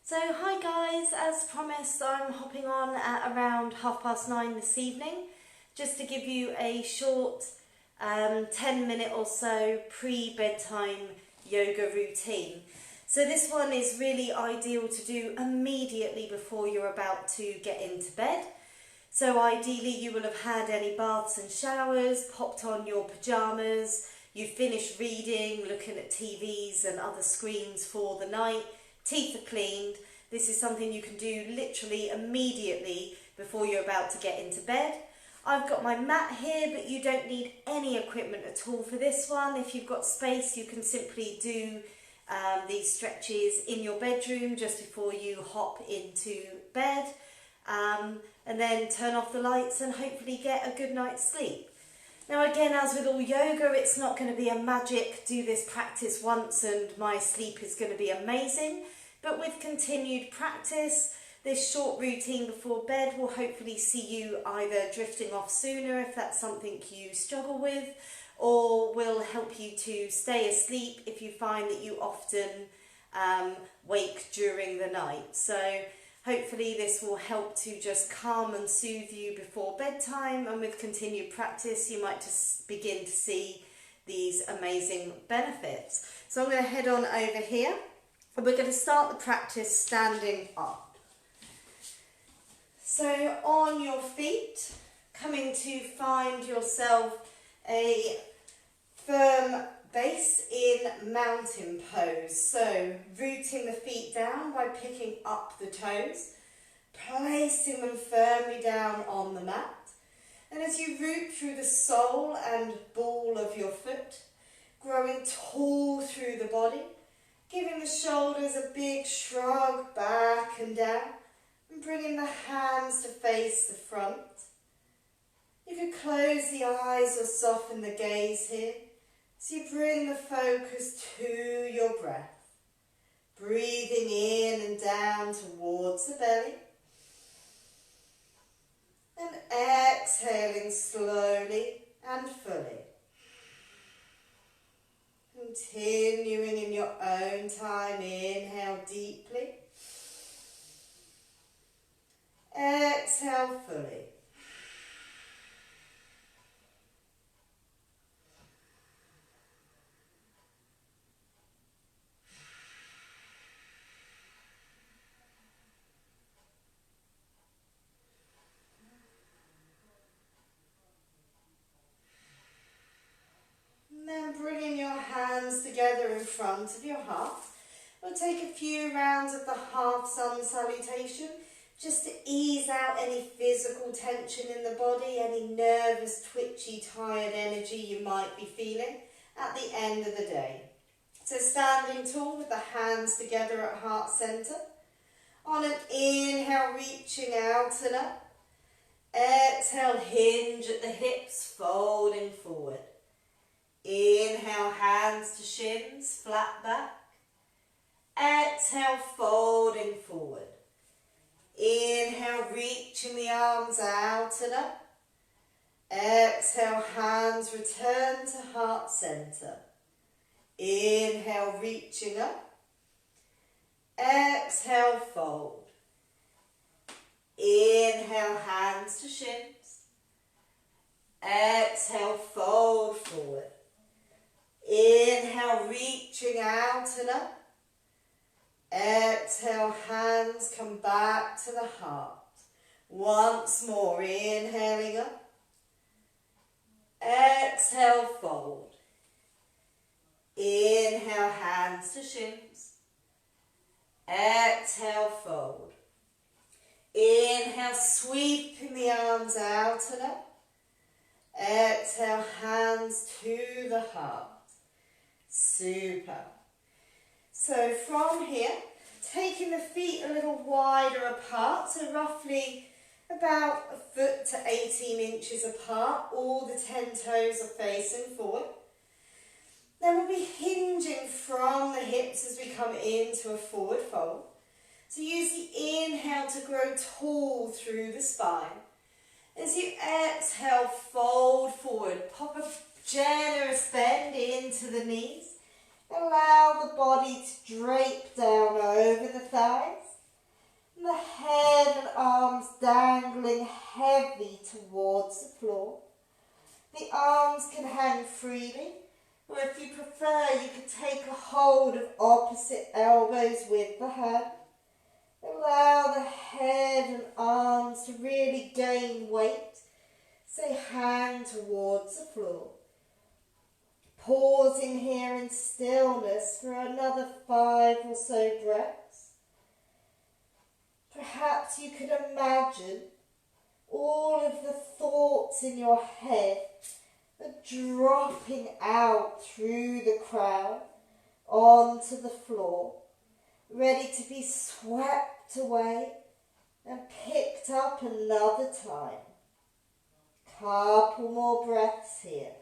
So hi guys, as promised I'm hopping on at around 9:30 this evening just to give you a short 10-minute or so pre-bedtime yoga routine. So this one is really ideal to do immediately before you're about to get into bed. So ideally you will have had any baths and showers, popped on your pyjamas, you've finished reading, looking at TVs and other screens for the night, teeth are cleaned. This is something you can do literally immediately before you're about to get into bed. I've got my mat here, but you don't need any equipment at all for this one. If you've got space, you can simply do these stretches in your bedroom just before you hop into bed, and then turn off the lights and hopefully get a good night's sleep. Now again, as with all yoga, it's not going to be a magic, do this practice once and my sleep is going to be amazing. But with continued practice, this short routine before bed will hopefully see you either drifting off sooner if that's something you struggle with, or will help you to stay asleep if you find that you often wake during the night. So hopefully this will help to just calm and soothe you before bedtime, and with continued practice you might just begin to see these amazing benefits. So I'm going to head on over here and we're going to start the practice standing up. So on your feet, coming to find yourself a firm base in mountain pose. So rooting the feet down by picking up the toes, placing them firmly down on the mat. And as you root through the sole and ball of your foot, growing tall through the body, giving the shoulders a big shrug back and down, and bringing the hands to face the front. You could close the eyes or soften the gaze here, so you bring the focus to your breath, breathing in and down towards the belly, and exhaling slowly and fully. Continuing in your own time, inhale deeply, exhale fully. Then bringing your hands together in front of your heart, we'll take a few rounds of the half sun salutation just to ease out any physical tension in the body, any nervous, twitchy, tired energy you might be feeling at the end of the day. So standing tall with the hands together at heart centre. On an inhale, reaching out and up. Exhale, hinge at the hips, folding forward. Inhale, hands to shins, flat back. Exhale, folding forward. Inhale, reaching the arms out and up. Exhale, hands return to heart centre. Inhale, reaching up. Exhale, fold. Inhale, hands to shins. Exhale, fold forward. Inhale, reaching out and up. Exhale, hands come back to the heart. Once more, inhaling up. Exhale, fold. Inhale, hands to shins. Exhale, fold. Inhale, sweeping the arms out and up. Exhale, hands to the heart. Super. So from here, taking the feet a little wider apart, so roughly about a foot to 18 inches apart, all the 10 toes are facing forward. Then we'll be hinging from the hips as we come into a forward fold. So use the inhale to grow tall through the spine. As you exhale, fold forward, pop a generous bend into the knees. Allow the body to drape down over the thighs. The head and arms dangling heavy towards the floor. The arms can hang freely, or if you prefer, you could take a hold of opposite elbows with the hand. Allow the head and arms to really gain weight, so hang towards the floor. Pausing here in stillness for another 5 or so breaths. Perhaps you could imagine all of the thoughts in your head are dropping out through the crown onto the floor, ready to be swept away and picked up another time. Couple more breaths here.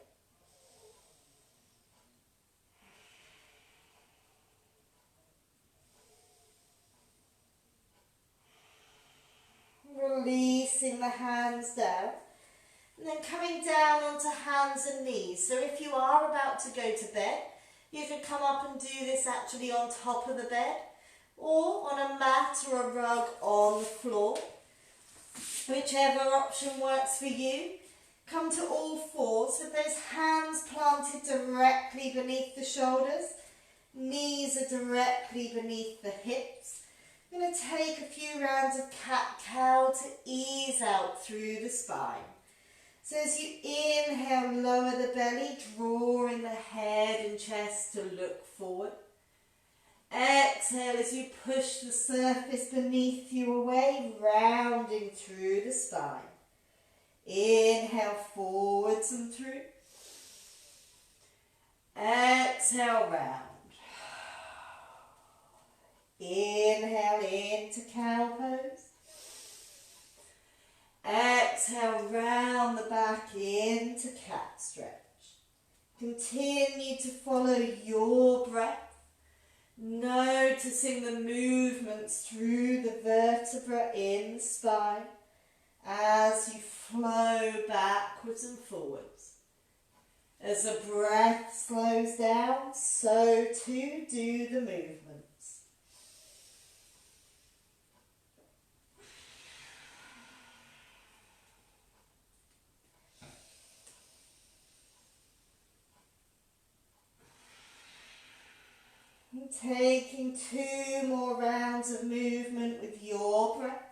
Releasing the hands down and then coming down onto hands and knees. So if you are about to go to bed, you can come up and do this actually on top of the bed or on a mat or a rug on the floor. Whichever option works for you. Come to all fours with those hands planted directly beneath the shoulders. Knees are directly beneath the hips. I'm going to take a few rounds of cat-cow to ease out through the spine. So as you inhale, lower the belly, drawing the head and chest to look forward. Exhale as you push the surface beneath you away, rounding through the spine. Inhale forwards and through. Exhale round. Inhale into cow pose. Exhale round the back into cat stretch. Continue to follow your breath, noticing the movements through the vertebra in the spine as you flow backwards and forwards. As the breath slows down, so too do the movements. And taking 2 more rounds of movement with your breath.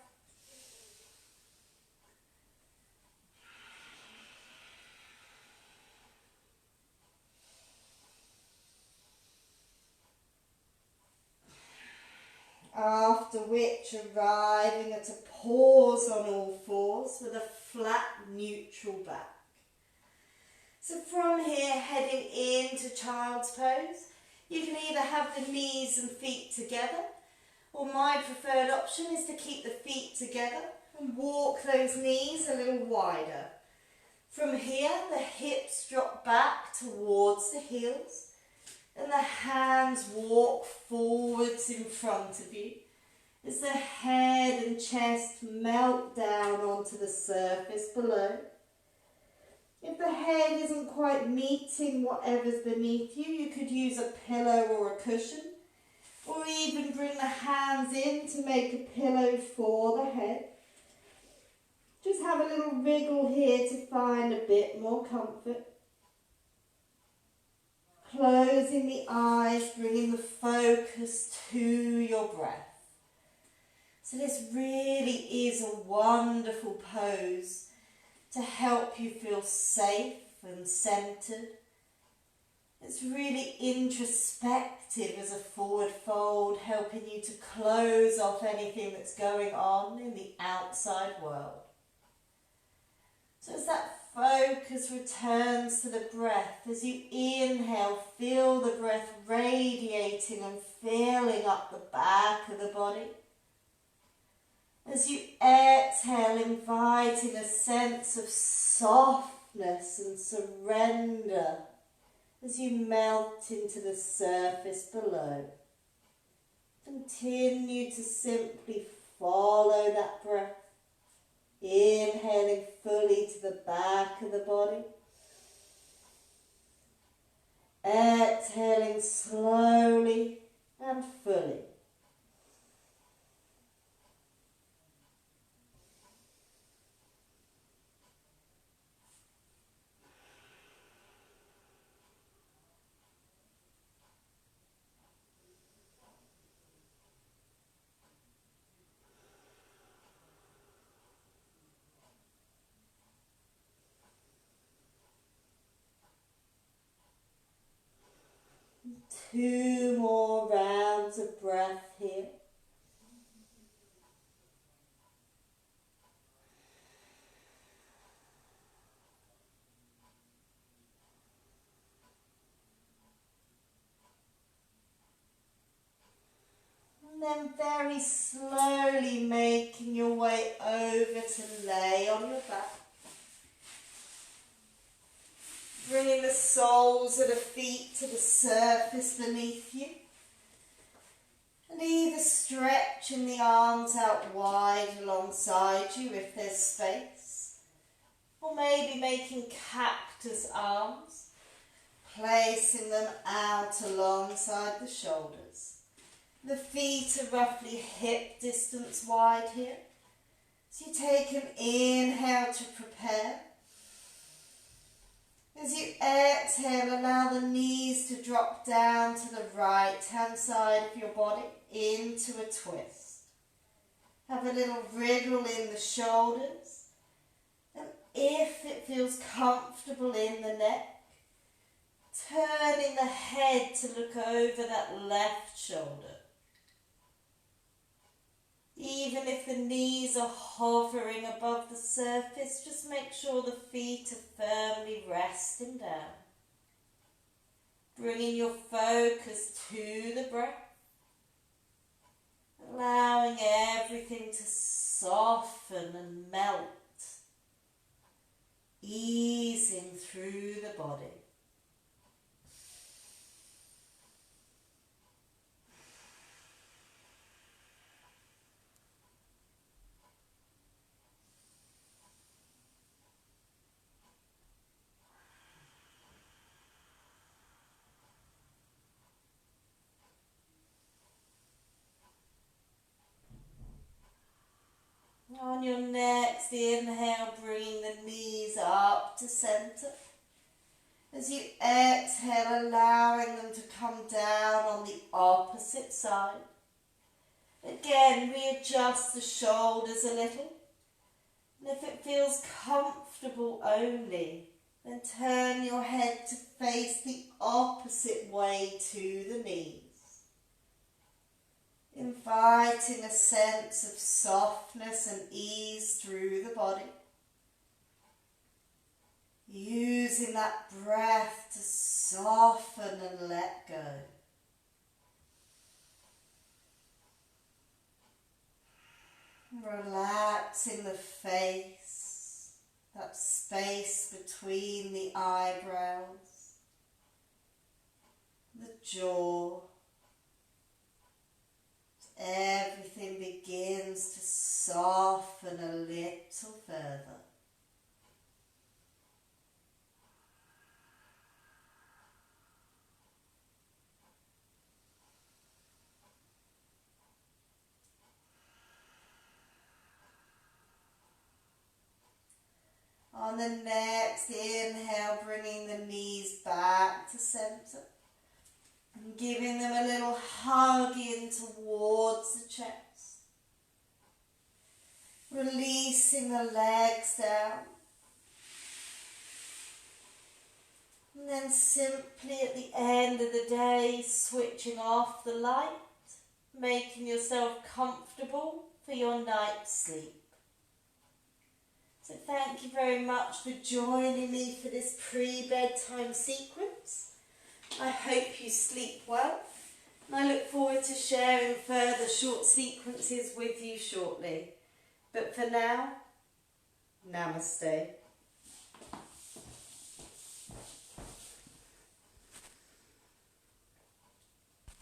After which, arriving at a pause on all fours with a flat neutral back. So from here, heading into child's pose, you can either have the knees and feet together, or my preferred option is to keep the feet together and walk those knees a little wider. From here, the hips drop back towards the heels, and the hands walk forwards in front of you as the head and chest melt down onto the surface below. If the head isn't quite meeting whatever's beneath you, you could use a pillow or a cushion, or even bring the hands in to make a pillow for the head. Just have a little wriggle here to find a bit more comfort. Closing the eyes, bringing the focus to your breath. So this really is a wonderful pose to help you feel safe and centered. It's really introspective as a forward fold, helping you to close off anything that's going on in the outside world. So as that focus returns to the breath, as you inhale, feel the breath radiating and filling up the back of the body. As you exhale, inviting a sense of softness and surrender as you melt into the surface below. Continue to simply follow that breath. Inhaling fully to the back of the body. Exhaling slowly and fully. 2 more rounds of breath here. And then very slowly making your way over to lay on your back. Bringing the soles of the feet to the surface beneath you. And either stretching the arms out wide alongside you if there's space. Or maybe making cactus arms. Placing them out alongside the shoulders. The feet are roughly hip distance wide here. So you take an inhale to prepare. As you exhale, allow the knees to drop down to the right hand side of your body into a twist. Have a little wriggle in the shoulders. And if it feels comfortable in the neck, turning the head to look over that left shoulder. Even if the knees are hovering above the surface, just make sure the feet are firmly resting down. Bringing your focus to the breath. Allowing everything to soften and melt. Easing through the body. On your next inhale, bringing the knees up to center. As you exhale, allowing them to come down on the opposite side. Again, readjust the shoulders a little. And if it feels comfortable only, then turn your head to face the opposite way to the knees. Inviting a sense of softness and ease through the body. Using that breath to soften and let go. Relaxing the face, that space between the eyebrows, the jaw. Everything begins to soften a little further. On the next inhale, bringing the knees back to center. And giving them a little hug in towards the chest. Releasing the legs down. And then simply at the end of the day, switching off the light, making yourself comfortable for your night's sleep. So thank you very much for joining me for this pre-bedtime sequence. I hope you sleep well, and I look forward to sharing further short sequences with you shortly. But for now, namaste.